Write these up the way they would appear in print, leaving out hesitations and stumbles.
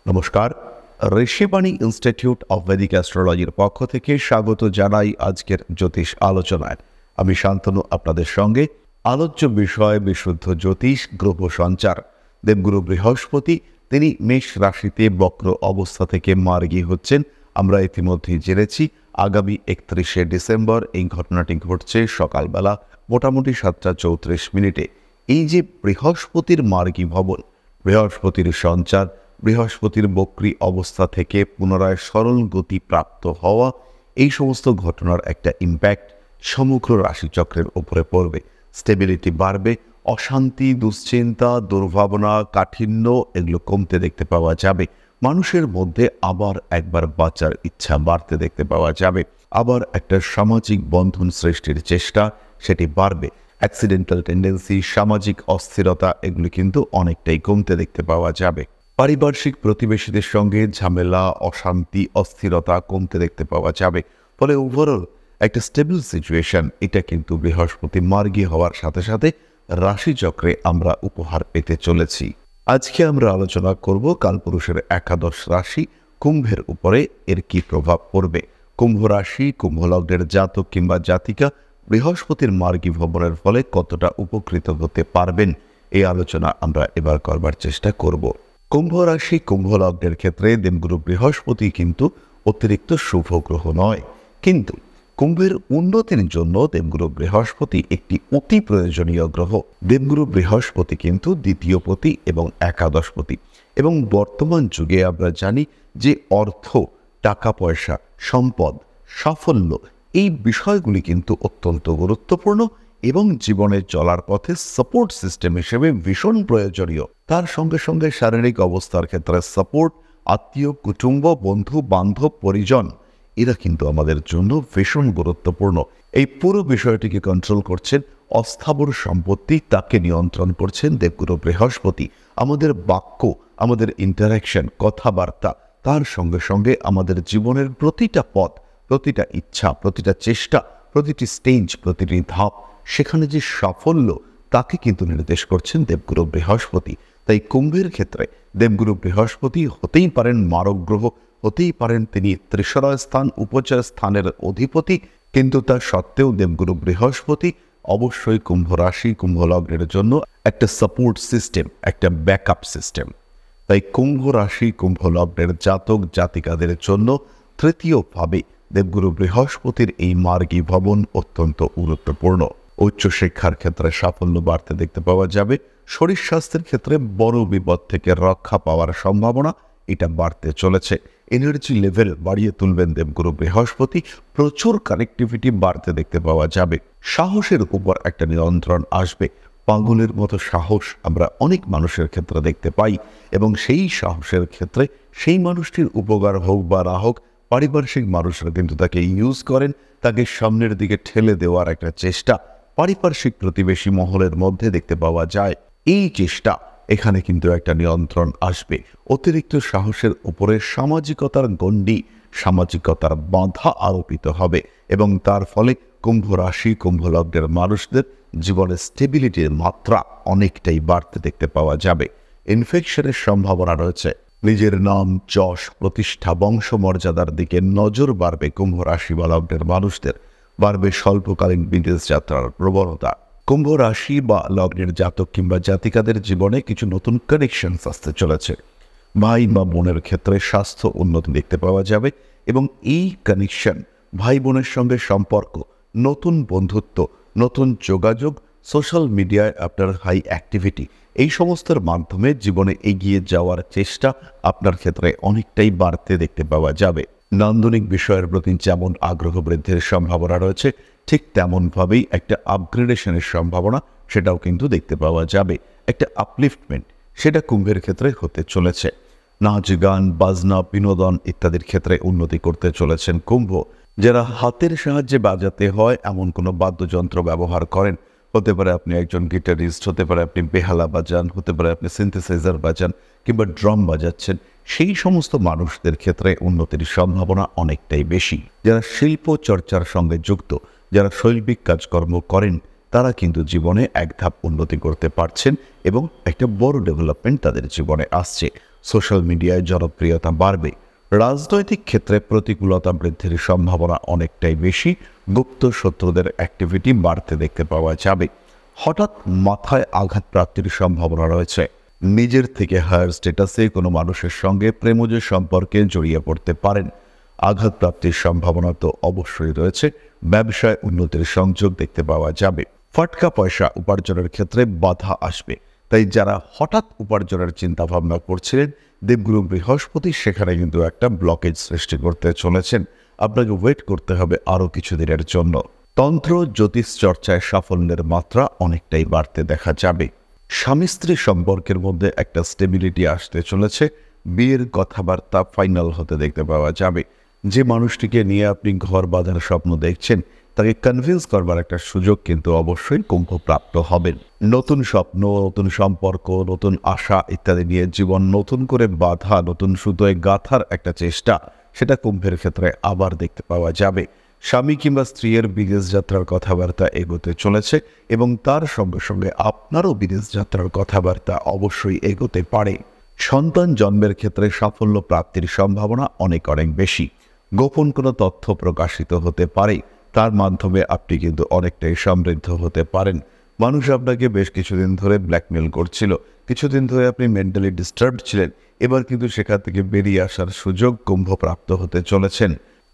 নমস্কার। Rishibani institute of Vedic অ্যাস্ট্রোলজির পক্ষ থেকে স্বাগত জানাই আজকের জ্যোতিষ আলোচনায়। আমি শান্তনু আপনাদের সঙ্গে। আলোচ্য বিষয় বিশুদ্ধ জ্যোতিষ, গ্রহ সঞ্চার। দেবগুরু বৃহস্পতি তিনি মেষ রাশিতে বক্র অবস্থা থেকে মার্গী হচ্ছেন। আমরা ইতিমধ্যেই জেনেছি আগামী 31শে ডিসেম্বর এই ঘটনাটি ঘটছে সকালবেলা মোটামুটি 7:34 এই যে বৃহস্পতির মার্গী ভবন, বৃহস্পতির সঞ্চার, বৃহস্পতির বক্রী অবস্থা থেকে পুনরায় সরল গতি প্রাপ্ত হওয়া, এই সমস্ত ঘটনার একটা ইম্প্যাক্ট সমগ্র রাশিচক্রের উপরে পড়বে। স্টেবিলিটি বাড়বে, অশান্তি, দুশ্চিন্তা, দুর্ভাবনা, কাঠিন্য এগুলো কমতে দেখতে পাওয়া যাবে। মানুষের মধ্যে আবার একবার বাঁচার ইচ্ছা বাড়তে দেখতে পাওয়া যাবে। আবার একটা সামাজিক বন্ধন সৃষ্টির চেষ্টা সেটি বাড়বে। অ্যাক্সিডেন্টাল টেন্ডেন্সি, সামাজিক অস্থিরতা এগুলো কিন্তু অনেকটাই কমতে দেখতে পাওয়া যাবে। পারিপার্শ্বিক প্রতিবেশীদের সঙ্গে ঝামেলা, অশান্তি, অস্থিরতা কমতে দেখতে পাওয়া যাবে। ফলে ওভারঅল একটা স্টেবল সিচুয়েশন এটা কিন্তু বৃহস্পতি মার্গী হওয়ার সাথে সাথে রাশিচক্রে আমরা উপহার পেতে চলেছি। আজকে আমরা আলোচনা করব কালপুরুষের একাদশ রাশি কুম্ভের উপরে এর কি প্রভাব পড়বে। কুম্ভ রাশি, কুম্ভ লগ্নের জাতক কিংবা জাতিকা বৃহস্পতির মার্গী ভ্রমণের ফলে কতটা উপকৃত হতে পারবেন, এই আলোচনা আমরা এবার করবার চেষ্টা করব। কুম্ভ রাশি, কুম্ভ লগ্নের ক্ষেত্রে দেবগুরু বৃহস্পতি কিন্তু অতিরিক্ত শুভ গ্রহ নয়, কিন্তু কুম্ভের উন্নতির জন্য দেবগুরু বৃহস্পতি একটি অতি প্রয়োজনীয় গ্রহ। দেবগুরু বৃহস্পতি কিন্তু দ্বিতীয়পতি এবং একাদশপতি, এবং বর্তমান যুগে আমরা জানি যে অর্থ, টাকা পয়সা, সম্পদ, সাফল্য এই বিষয়গুলি কিন্তু অত্যন্ত গুরুত্বপূর্ণ এবং জীবনে চলার পথে সাপোর্ট সিস্টেম হিসেবে ভীষণ প্রয়োজনীয়। তার সঙ্গে সঙ্গে শারীরিক অবস্থার ক্ষেত্রে সাপোর্ট, আত্মীয়, কুটুম্ব, বন্ধু বান্ধব, পরিজন এরা কিন্তু আমাদের জন্য ভীষণ গুরুত্বপূর্ণ। এই পুরো বিষয়টিকে কন্ট্রোল করছেন অস্থাবর সম্পত্তি, তাকে নিয়ন্ত্রণ করছেন দেবগুরু বৃহস্পতি। আমাদের বাক্য, আমাদের ইন্টারাকশন, কথাবার্তা, তার সঙ্গে সঙ্গে আমাদের জীবনের প্রতিটা পথ, প্রতিটা ইচ্ছা, প্রতিটা চেষ্টা, প্রতিটি স্টেজ, প্রতিটি ধাপ, সেখানে যে সাফল্য তাকে কিন্তু নির্দেশ করছেন দেবগুরু বৃহস্পতি। তাই কুম্ভের ক্ষেত্রে দেবগুরু বৃহস্পতি হতেই পারেন মারক গ্রহ, হতেই পারেন তিনি ত্রিশরয় স্থান, উপচয় স্থানের অধিপতি, কিন্তু তা সত্ত্বেও দেবগুরু বৃহস্পতি অবশ্যই কুম্ভ রাশি, কুম্ভ লগ্নের জন্য একটা সাপোর্ট সিস্টেম, একটা ব্যাকআপ সিস্টেম। তাই কুম্ভ রাশি, কুম্ভ লগ্নের জাতক জাতিকাদের জন্য তৃতীয়ভাবে দেবগুরু বৃহস্পতির এই মার্গী ভবন অত্যন্ত গুরুত্বপূর্ণ। উচ্চশিক্ষার ক্ষেত্রে সাফল্য বাড়তে দেখতে পাওয়া যাবে। শরীর স্বাস্থ্যের ক্ষেত্রে বড় বিপদ থেকে রক্ষা পাওয়ার সম্ভাবনা এটা বাড়তে চলেছে। এনার্জি লেভেল বাড়িয়ে তুলবেন দেবগুরু বৃহস্পতি। প্রচুর কানেক্টিভিটি বাড়তে দেখতে পাওয়া যাবে। সাহসের উপর একটা নিয়ন্ত্রণ আসবে। পাগলের মতো সাহস আমরা অনেক মানুষের ক্ষেত্রে দেখতে পাই, এবং সেই সাহসের ক্ষেত্রে সেই মানুষটির উপকার হোক বা না হোক, পারিপার্শ্বিক মানুষরা কিন্তু তাকে ইউজ করেন, তাকে সামনের দিকে ঠেলে দেওয়ার একটা চেষ্টা পারিপার্শ্বিক প্রতিবেশী মহলের মধ্যে দেখতে পাওয়া যায়। এই চেষ্টা এখানে কিন্তু একটা নিয়ন্ত্রণ আসবে। অতিরিক্ত সাহসের উপরে সামাজিকতার গণ্ডি, সামাজিকতার বাধা আরোপিত হবে, এবং তার ফলে কুম্ভ রাশি, কুম্ভ লগ্নের মানুষদের জীবনে স্টেবিলিটির মাত্রা অনেকটাই বাড়তে দেখতে পাওয়া যাবে। ইনফেকশনের সম্ভাবনা রয়েছে। নিজের নাম, যশ, প্রতিষ্ঠা, বংশমর্যাদার দিকে নজর বাড়বে কুম্ভ রাশি বা লগ্নের মানুষদের। বাড়বে স্বল্পকালীন বিদেশ যাত্রার প্রবণতা। কুম্ভ রাশি বা লগ্নের জাতক কিংবা জাতিকাদের জীবনে কিছু নতুন কানেকশন আসতে চলেছে। ভাই বা বোনের ক্ষেত্রে স্বাস্থ্য উন্নতি দেখতে পাওয়া যাবে, এবং এই কানেকশন, ভাই বোনের সঙ্গে সম্পর্ক, নতুন বন্ধুত্ব, নতুন যোগাযোগ, সোশ্যাল মিডিয়ায় আপনার হাই অ্যাক্টিভিটি, এই সমস্তের মাধ্যমে জীবনে এগিয়ে যাওয়ার চেষ্টা আপনার ক্ষেত্রে অনেকটাই বাড়তে দেখতে পাওয়া যাবে। নান্দনিক বিষয়ের প্রতি যেমন আগ্রহ বৃদ্ধির সম্ভাবনা রয়েছে, ঠিক তেমনভাবেই একটা আপগ্রেডেশনের সম্ভাবনা সেটাও কিন্তু দেখতে পাওয়া যাবে। একটা আপলিফটমেন্ট সেটা কুম্ভের ক্ষেত্রে হতে চলেছে। নাচ, গান, বাজনা, বিনোদন ইত্যাদির ক্ষেত্রে উন্নতি করতে চলেছেন কুম্ভ। যারা হাতের সাহায্যে বাজাতে হয় এমন কোনো বাদ্যযন্ত্র ব্যবহার করেন, হতে পারে আপনি একজন গিটারিস্ট, হতে পারে আপনি বেহালা বাজান, হতে পারে আপনি সিনথেসাইজার বাজান কিংবা ড্রাম বাজাচ্ছেন, সেই সমস্ত মানুষদের ক্ষেত্রে উন্নতির সম্ভাবনা অনেকটাই বেশি। যারা শিল্প চর্চার সঙ্গে যুক্ত, যারা শৈল্পিক কাজকর্ম করেন, তারা কিন্তু জীবনে এক ধাপ উন্নতি করতে পারছেন, এবং একটা বড় ডেভেলপমেন্ট তাদের জীবনে আসছে। সোশ্যাল মিডিয়ায় জনপ্রিয়তা বাড়বে। রাজনৈতিক ক্ষেত্রে প্রতিকূলতা বৃদ্ধির সম্ভাবনা অনেকটাই বেশি। গুপ্ত শত্রুদের অ্যাক্টিভিটি বাড়তে দেখতে পাওয়া যাবে। হঠাৎ মাথায় আঘাত প্রাপ্তির সম্ভাবনা রয়েছে। নিজের থেকে হায়ার স্ট্যাটাসে কোনো মানুষের সঙ্গে প্রেমজ সম্পর্কে জড়িয়ে পড়তে পারেন। আঘাত প্রাপ্তির সম্ভাবনা তো অবশ্যই রয়েছে। ব্যবসায় উন্নতির সংযোগ দেখতে পাওয়া যাবে। ফাটকা পয়সা উপার্জনের ক্ষেত্রে বাধা আসবে। তাই যারা হঠাৎ উপার্জনের চিন্তা ভাবনা করছিলেন, দেবগুরু বৃহস্পতি সেখানে কিন্তু একটা ব্লকেজ সৃষ্টি করতে চলেছেন। আপনাকে ওয়েট করতে হবে আরও কিছুদিনের জন্য। তন্ত্র জ্যোতিষ চর্চায় সাফল্যের মাত্রা অনেকটাই বাড়তে দেখা যাবে। স্বামী স্ত্রী সম্পর্কের মধ্যে একটা স্টেবিলিটি আসতে চলেছে। বিয়ের কথাবার্তা ফাইনাল হতে দেখতে পাওয়া যাবে। যে মানুষটিকে নিয়ে আপনি ঘর বাঁধার স্বপ্ন দেখছেন, তাকে কনভিন্স করবার একটা সুযোগ কিন্তু অবশ্যই কুম্ভপ্রাপ্ত হবেন। নতুন স্বপ্ন, নতুন সম্পর্ক, নতুন আশা ইত্যাদি নিয়ে জীবন নতুন করে বাঁধা, নতুন সুতোয় গাঁথার একটা চেষ্টা, সেটা কুম্ভের ক্ষেত্রে আবার দেখতে পাওয়া যাবে। স্বামী কিংবা স্ত্রীর বিদেশ যাত্রার কথাবার্তা এগোতে চলেছে এবং তার সঙ্গে সঙ্গে আপনারও বিদেশ যাত্রার কথাবার্তা অবশ্যই এগোতে পারে। সন্তান জন্মের ক্ষেত্রে সাফল্য প্রাপ্তির সম্ভাবনা অনেক বেশি। গোপন কোনো তথ্য প্রকাশিত হতে পারে, তার মাধ্যমে আপনি কিন্তু অনেকটাই সমৃদ্ধ হতে পারেন। মানুষ আপনাকে বেশ কিছুদিন ধরে ব্ল্যাকমেল করছিল, কিছুদিন ধরে আপনি মেন্টালি ডিস্টার্বড ছিলেন। এবার কিন্তু সেখান থেকে বেরিয়ে আসার সুযোগ কুম্ভপ্রাপ্ত হতে চলেছেন।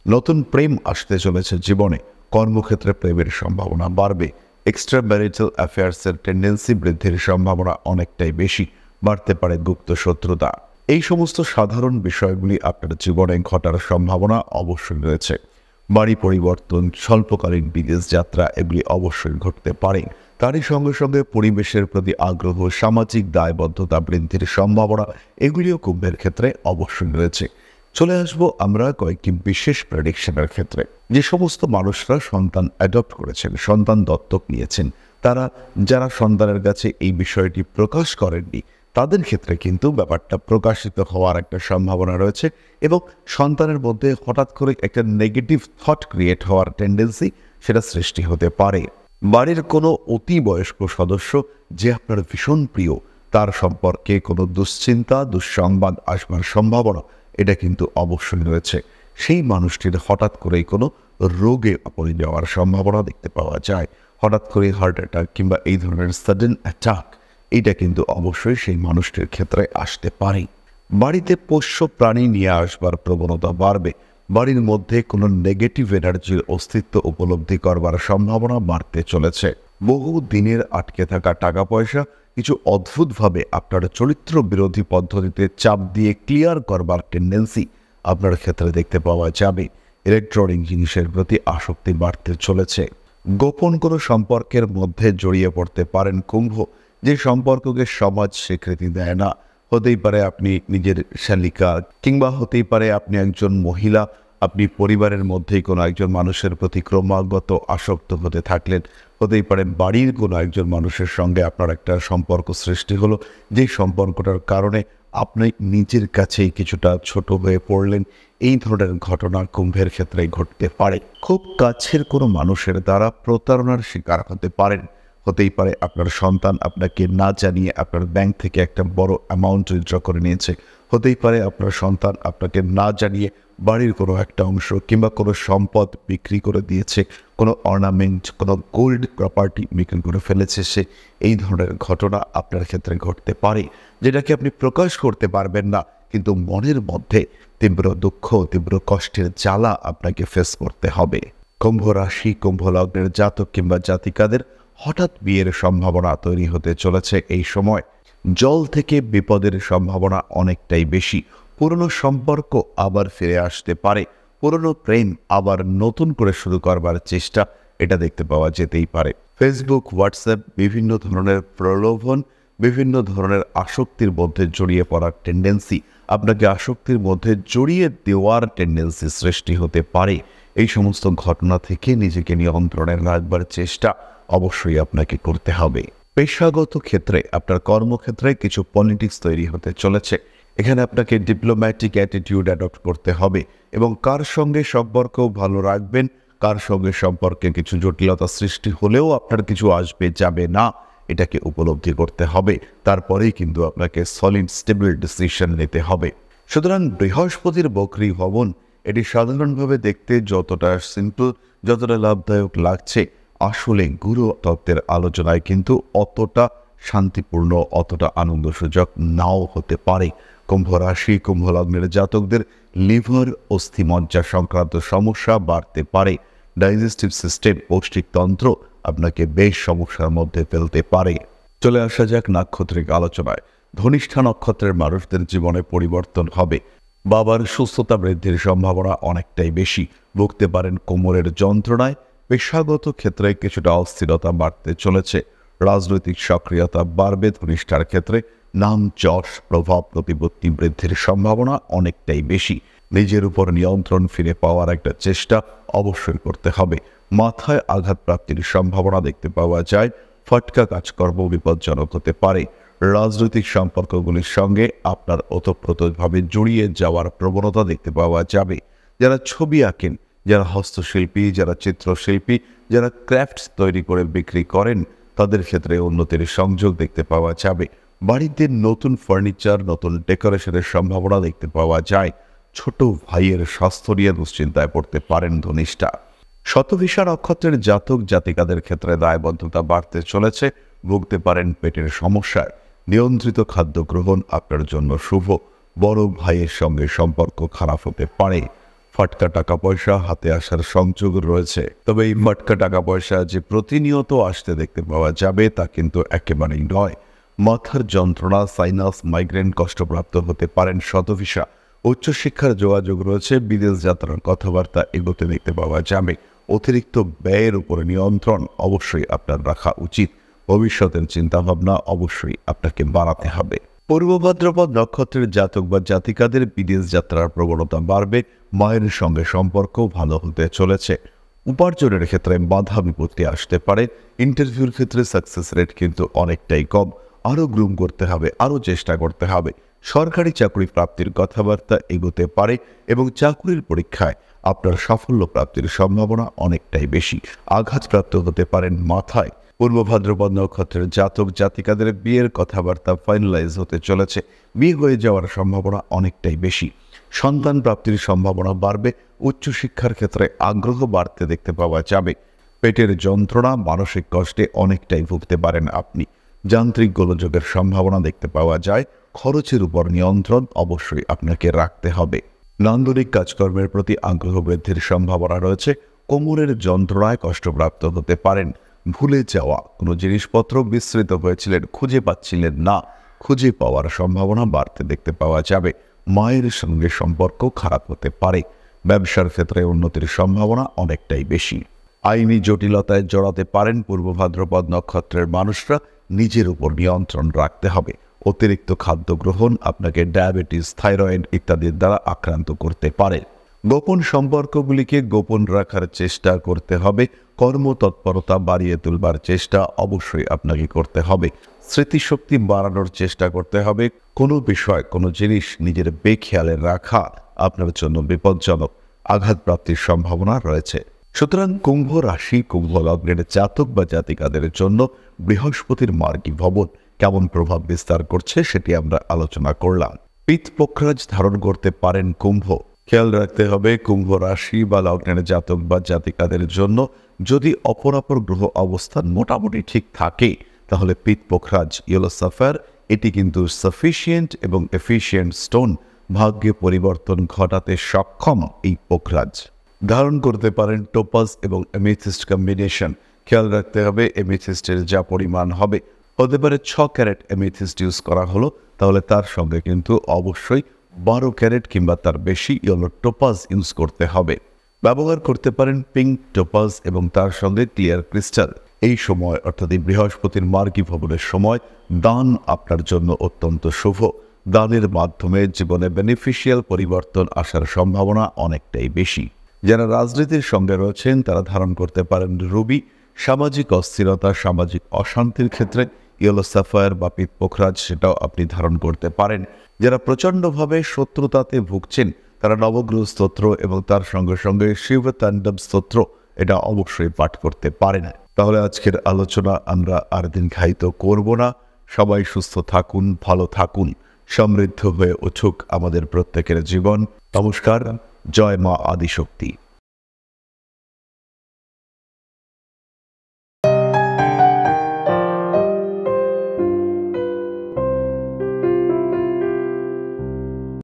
নতুন প্রেম আসতে চলেছে জীবনে। কর্মক্ষেত্রে প্রেমের সম্ভাবনা বাড়বে। এক্সট্রা ম্যারিটাল অ্যাফেয়ার্সের টেন্ডেন্সি বৃদ্ধির সম্ভাবনা অনেকটাই বেশি। বাড়তে পারে গুপ্ত শত্রুতা। এই সমস্ত সাধারণ বিষয়গুলি আপনার জীবনে ঘটার সম্ভাবনা অবশ্যই রয়েছে। বাড়ি পরিবর্তন, স্বল্পকালীন বিদেশ যাত্রা এগুলি অবশ্যই ঘটতে পারে। তারই সঙ্গে সঙ্গে পরিবেশের প্রতি আগ্রহ, সামাজিক দায়বদ্ধতা বৃদ্ধির সম্ভাবনা এগুলিও কুম্ভের ক্ষেত্রে অবশ্যই রয়েছে। চলে আসব আমরা কয়েকটি বিশেষ প্রেডিকশনের ক্ষেত্রে। যে সমস্ত মানুষরা সন্তান অ্যাডপ্ট করেছেন, সন্তান দত্তক নিয়েছেন, যারা সন্তানের কাছে এই বিষয়টি প্রকাশ করেননি, তাদের ক্ষেত্রে কিন্তু ব্যাপারটা প্রকাশিত হওয়ার একটা সম্ভাবনা রয়েছে এবং সন্তানের মধ্যে হঠাৎ করে একটা নেগেটিভ থট ক্রিয়েট হওয়ার টেন্ডেন্সি সেটা সৃষ্টি হতে পারে। বাড়ির কোনো অতি বয়স্ক সদস্য যে আপনার ভীষণ প্রিয়, তার সম্পর্কে কোনো দুশ্চিন্তা, দুঃসংবাদ আসবার সম্ভাবনা এটা কিন্তু অবশ্যই রয়েছে। সেই মানুষটির হঠাৎ করেই কোনো রোগে পড়ে যাওয়ার সম্ভাবনা দেখতে পাওয়া যায়। হঠাৎ করে হার্ট অ্যাটাক কিংবা এই ধরনের সাডেন অ্যাটাক এটা কিন্তু অবশ্যই সেই মানুষটির ক্ষেত্রে আসতে পারে। বাড়িতে পোষ্য প্রাণী নিয়ে আসবার প্রবণতা বাড়বে। বাড়ির মধ্যে কোনো নেগেটিভ এনার্জির অস্তিত্ব উপলব্ধি করবার সম্ভাবনা বাড়তে চলেছে। বহু দিনের আটকে থাকা টাকা পয়সা কিছু অদ্ভুতভাবে আপনার চরিত্র বিরোধী পদ্ধতিতে চাপ দিয়ে ক্লিয়ার করবার টেন্ডেন্সি আপনার ক্ষেত্রে দেখতে পাওয়া যাবে। ইলেকট্রনিক জিনিসের প্রতি আসক্তি বাড়তে চলেছে। গোপন কোনো সম্পর্কের মধ্যে জড়িয়ে পড়তে পারেন কুম্ভ, যে সম্পর্ককে সমাজ স্বীকৃতি দেয় না। হতেই পারে আপনি নিজের শালিকা, কিংবা হতেই পারে আপনি একজন মহিলা, আপনি পরিবারের মধ্যেই কোনো একজন মানুষের প্রতি ক্রমাগত আসক্ত হতে থাকলেন। হতেই পারে বাড়ির কোনো একজন মানুষের সঙ্গে আপনার একটা সম্পর্ক সৃষ্টি হলো, যে সম্পর্কটার কারণে আপনি নিজের কাছেই কিছুটা ছোট হয়ে পড়লেন। এই ধরনের ঘটনা কুম্ভের ক্ষেত্রে ঘটতে পারে। খুব কাছের কোনো মানুষের দ্বারা প্রতারণার শিকার হতে পারেন। হতেই পারে আপনার সন্তান আপনাকে না জানিয়ে আপনার ব্যাংক থেকে একটা বড় অ্যামাউন্ট উইথড্র করে নিয়েছে। হতেই পারে আপনার সন্তান আপনাকে না জানিয়ে বাড়ির কোনো একটা অংশ কিংবা কোনো সম্পদ বিক্রি করে দিয়েছে, কোনো অর্নামেন্ট, কোনো গোল্ড প্রপার্টি বিক্রি করে ফেলেছে সে। এই ধরনের ঘটনা আপনার ক্ষেত্রে ঘটতে পারে, যেটাকে আপনি প্রকাশ করতে পারবেন না, কিন্তু মনের মধ্যে তীব্র দুঃখ, তীব্র কষ্টের জ্বালা আপনাকে ফেস করতে হবে। কুম্ভ রাশি, কুম্ভ লগ্নের জাতক কিংবা জাতিকাদের হঠাৎ বিয়ের সম্ভাবনা তৈরি হতে চলেছে এই সময়। জল থেকে বিপদের সম্ভাবনা অনেকটাই বেশি। পুরনো সম্পর্ক আবার ফিরে আসতে পারে। পুরনো প্রেম আবার নতুন করে শুরু করবার চেষ্টা এটা দেখতে পাওয়া যেতেই পারে। ফেসবুক, হোয়াটসঅ্যাপ বিভিন্ন ধরনের প্রলোভন, বিভিন্ন ধরনের আসক্তির মধ্যে জড়িয়ে পড়ার টেন্ডেন্সি, আপনাকে আসক্তির মধ্যে জড়িয়ে দেওয়ার টেন্ডেন্সি সৃষ্টি হতে পারে। এই সমস্ত ঘটনা থেকে নিজেকে নিয়ন্ত্রণে রাখবার চেষ্টা অবশ্যই আপনাকে করতে হবে। পেশাগত ক্ষেত্রে আপনার কর্মক্ষেত্রে কিছু পলিটিক্স তৈরি হতে চলেছে। এখানে আপনাকে ডিপ্লোম্যাটিক অ্যাটিটিউড অ্যাডপ্ট করতে হবে এবং কার সঙ্গে সম্পর্ক ভালো রাখবেন, কার সঙ্গে সম্পর্কে কিছু জটিলতা সৃষ্টি হলেও আপনার কিছু আসবে যাবে না, এটাকে উপলব্ধি করতে হবে। তারপরেই কিন্তু আপনাকে সলিড স্টেবল ডিসিশন নিতে হবে। সুতরাং বৃহস্পতির বক্রী ভবন এটি সাধারণভাবে দেখতে যতটা সিম্পল, যতটা লাভদায়ক লাগছে, আসলে গুরু তত্ত্বের আলোচনায় কিন্তু অতটা শান্তিপূর্ণ, অতটা আনন্দসূচক নাও হতে পারে। কুম্ভ রাশি, কুম্ভ লগ্নের জাতকদের লিভার, অস্থিমজ্জা সংক্রান্ত সমস্যা বাড়তে পারে। ডাইজেস্টিভ সিস্টেম, পৌষ্টিকতন্ত্র আপনাকে বেশ সমস্যার মধ্যে ফেলতে পারে। চলে আসা যাক নাক্ষত্রিক আলোচনায়। ধনিষ্ঠা নক্ষত্রের মানুষদের জীবনে পরিবর্তন হবে। বাবার সুস্থতা বৃদ্ধির সম্ভাবনা অনেকটাই বেশি। ভুগতে পারেন কোমরের যন্ত্রণায়। পেশাগত ক্ষেত্রে কিছুটা অস্থিরতা বাড়তে চলেছে। রাজনৈতিক সক্রিয়তা বাড়বে। ধনিষ্ঠার ক্ষেত্রে নাম, যশ, প্রভাব, প্রতিপত্তি বৃদ্ধির সম্ভাবনা অনেকটাই বেশি। নিজের উপর নিয়ন্ত্রণ ফিরে পাওয়ার একটা চেষ্টা অবশ্যই করতে হবে। মাথায় আঘাত প্রাপ্তির সম্ভাবনা দেখতে পাওয়া যায়। ফটকা কাজকর্ম বিপজ্জনক হতে পারে। রাজনৈতিক সম্পর্কগুলির সঙ্গে আপনার ওতপ্রোতভাবে জড়িয়ে যাওয়ার প্রবণতা দেখতে পাওয়া যাবে। যারা ছবি আঁকেন, যারা হস্তশিল্পী, যারা চিত্রশিল্পী, যারা ক্রাফটস তৈরি করে বিক্রি করেন, তাদের ক্ষেত্রে উন্নতির সংযোগ দেখতে পাওয়া যাবে। বাড়িতে নতুন ফার্নিচার, নতুন ডেকোরেশনের সম্ভাবনা দেখতে পাওয়া যায়। ছোট ভাইয়ের স্বাস্থ্য নিয়ে দুশ্চিন্তায় পড়তে পারেন ধনিষ্ঠা। শতভিষা নক্ষত্রের জাতক জাতিকাদের ক্ষেত্রে দায়বদ্ধতা বাড়তে চলেছে। ভুগতে পারেন পেটের সমস্যায়। নিয়ন্ত্রিত খাদ্য গ্রহণ আপনার জন্য শুভ। বড় ভাইয়ের সঙ্গে সম্পর্ক খারাপ হতে পারে। ফাটকা টাকা পয়সা হাতে আসার সংযোগ রয়েছে। তবে এই ফাটকা টাকা পয়সা যে প্রতিনিয়ত আসতে দেখতে পাওয়া যাবে তা কিন্তু একেবারেই নয়। মাথার যন্ত্রণা, সাইনাস, মাইগ্রেন কষ্টপ্রাপ্ত হতে পারেন শতভিষা। উচ্চশিক্ষার যোগাযোগ রয়েছে। বিদেশ যাত্রার কথাবার্তা এগোতে দেখতে পাওয়া যাবে। অতিরিক্ত ব্যয়ের উপরে নিয়ন্ত্রণ অবশ্যই আপনার রাখা উচিত। ভবিষ্যতের চিন্তাভাবনা অবশ্যই আপনাকে বাড়াতে হবে। পূর্ব ভাদ্রপদ নক্ষত্রের জাতক বা জাতিকাদের বিদেশ যাত্রার প্রবণতা বাড়বে। মায়ের সঙ্গে সম্পর্ক ভালো হতে চলেছে। উপার্জনের ক্ষেত্রে বাধা বিপত্তি আসতে পারে। ইন্টারভিউর ক্ষেত্রে সাকসেস রেট কিন্তু অনেকটাই কম। আরও গ্রুম করতে হবে, আরও চেষ্টা করতে হবে। সরকারি চাকরি প্রাপ্তির কথাবার্তা এগোতে পারে এবং চাকরির পরীক্ষায় আপনার সাফল্য প্রাপ্তির সম্ভাবনা অনেকটাই বেশি। আঘাতপ্রাপ্ত হতে পারেন মাথায়। পূর্ব ভাদ্রপদ নক্ষত্রের জাতক জাতিকাদের বিয়ের কথাবার্তা ফাইনালাইজ হতে চলেছে। বিয়ে হয়ে যাওয়ার সম্ভাবনা অনেকটাই বেশি। সন্তান প্রাপ্তির সম্ভাবনা বাড়বে। উচ্চশিক্ষার ক্ষেত্রে আগ্রহ বাড়তে দেখতে পাওয়া যাবে। পেটের যন্ত্রণা, মানসিক কষ্টে অনেকটাই ভুগতে পারেন আপনি। যান্ত্রিক গোলযোগের সম্ভাবনা দেখতে পাওয়া যায়। খরচের উপর নিয়ন্ত্রণ অবশ্যই আপনাকে রাখতে হবে। নান্দনিক কাজকর্মের প্রতি আগ্রহ বৃদ্ধির সম্ভাবনা রয়েছে। কোমরের যন্ত্রণায় কষ্টপ্রাপ্ত হতে পারেন। ভুলে যাওয়া কোনো জিনিসপত্র বিস্মৃত হয়েছিলেন, খুঁজে পাচ্ছিলেন না, খুঁজে পাওয়ার সম্ভাবনা বাড়তে দেখতে পাওয়া যাবে। মায়ের সঙ্গে সম্পর্ক খারাপ হতে পারে। ব্যবসার ক্ষেত্রে উন্নতির সম্ভাবনা অনেকটাই বেশি। আইনি জটিলতায় জড়াতে পারেন পূর্ব ভাদ্রপদ নক্ষত্রের মানুষরা। নিজের উপর নিয়ন্ত্রণ রাখতে হবে। অতিরিক্ত খাদ্য গ্রহণ আপনাকে ডায়াবেটিস, থাইরয়েড ইত্যাদির দ্বারা আক্রান্ত করতে পারে। গোপন সম্পর্কগুলিকে গোপন রাখার চেষ্টা করতে হবে। কর্মতৎপরতা বাড়িয়ে তুলবার চেষ্টা অবশ্যই আপনাকে করতে হবে। স্মৃতিশক্তি বাড়ানোর চেষ্টা করতে হবে। কোনো বিষয়, কোনো জিনিস নিজের বেখেয়ালে রাখা আপনার জন্য বিপজ্জনক। আঘাতপ্রাপ্তির সম্ভাবনা রয়েছে। সুতরাং কুম্ভ রাশি, কুম্ভ লগ্নের জাতক বা জাতিকাদের জন্য বৃহস্পতির মার্গী ভবন কেমন প্রভাব বিস্তার করছে সেটি আমরা আলোচনা করলাম। পিত পোখরাজ ধারণ করতে পারেন কুম্ভ। খেয়াল রাখতে হবে কুম্ভ রাশি বা লগ্নের জাতক বা জাতিকাদের জন্য যদি অপরাপর গ্রহ অবস্থান মোটামুটি ঠিক থাকে তাহলে পিত পোখরাজ, ইয়েলো সাফায়ার, এটি কিন্তু সাফিসিয়েন্ট এবং এফিসিয়েন্ট স্টোন। ভাগ্যে পরিবর্তন ঘটাতে সক্ষম এই পোখরাজ। ধারণ করতে পারেন টোপাজ এবং এমেথিস্ট কম্বিনেশন। খেয়াল রাখতে হবে এমেথিস্টের যা পরিমাণ হবে, হতে পারে 6 ক্যারেট এমেথিস্ট ইউজ করা হলো, তাহলে তার সঙ্গে কিন্তু অবশ্যই 12 ক্যারেট কিংবা তার বেশি ইয়েলো টোপাজ ইউজ করতে হবে। ব্যবহার করতে পারেন পিঙ্ক টোপাজ এবং তার সঙ্গে ক্লিয়ার ক্রিস্টাল। এই সময় অর্থাৎ এই বৃহস্পতির মার্গী ভবনের সময় দান আপনার জন্য অত্যন্ত শুভ। দানের মাধ্যমে জীবনে বেনিফিশিয়াল পরিবর্তন আসার সম্ভাবনা অনেকটাই বেশি। যারা রাজনীতির সঙ্গে রয়েছেন তারা ধারণ করতে পারেন রুবি। সামাজিক অস্থিরতা, সামাজিক অশান্তির ক্ষেত্রে ইয়েলো সাফায়ার বা পিত পোখরাজ সেটাও আপনি ধারণ করতে পারেন। যারা প্রচণ্ডভাবে শত্রুতাতে ভুগছেন তারা নবগ্রহ স্তোত্র এবং তার সঙ্গে সঙ্গে শিব তাণ্ডব স্তোত্র এটা অবশ্যই পাঠ করতে পারেন। তাহলে আজকের আলোচনা আমরা আর দীর্ঘায়িত করব না। সবাই সুস্থ থাকুন, ভালো থাকুন, সমৃদ্ধ হয়ে উঠুক আমাদের প্রত্যেকের জীবন। নমস্কার। জয় মা আদিশক্তি।